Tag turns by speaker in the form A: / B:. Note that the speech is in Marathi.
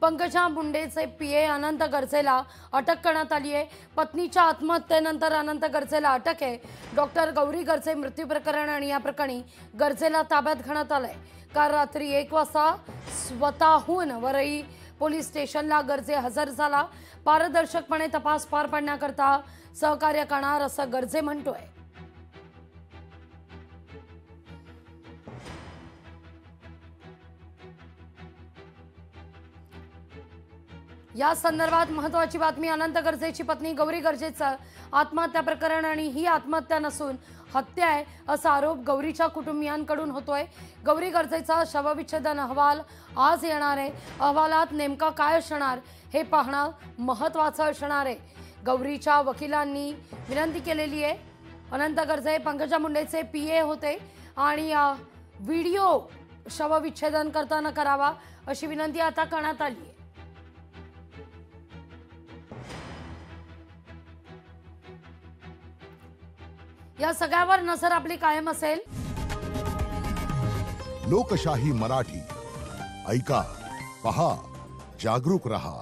A: पंकजा मुंडेचे पीए अनंत गरजेला अटक करण्यात आली आहे। पत्नीच्या आत्महत्येनंतर अनंत गरजेला अटक आहे। डॉक्टर गौरी गरजे मृत्यू प्रकरण आणि या प्रकरणी गरजेला ताब्यात घेण्यात आलंय। काल रात्री 1 वाजता स्वतःहून वरई पोलीस स्टेशनला गरजे हजर झाला। पारदर्शकपणे तपास पार पाडण्याकरता सहकार्य करणार असं गरजे म्हणतोय। या संदर्भात महत्त्वाची बातमी। अनंत गरजेची पत्नी गौरी गरजेचं आत्महत्या प्रकरण आणि ही आत्महत्या नसून हत्या आहे असा आरोप गौरीच्या कुटुंबियांकडून होतोय। गौरी गरजेचा शवविच्छेदन अहवाल आज येणार आहे। अहवालात नेमका काय असणार हे पाहणं महत्त्वाचं असणार आहे। गौरीच्या वकिलांनी विनंती केलेली आहे। अनंत गरजे पंकजा मुंडेचे पीए होते आणि व्हिडिओ शवविच्छेदन करताना करावा अशी विनंती आता करण्यात आली आहे। या सगळ्यावर नजर आपली कायम असेल।
B: लोकशाही मराठी ऐका, पहा, जागरूक रहा।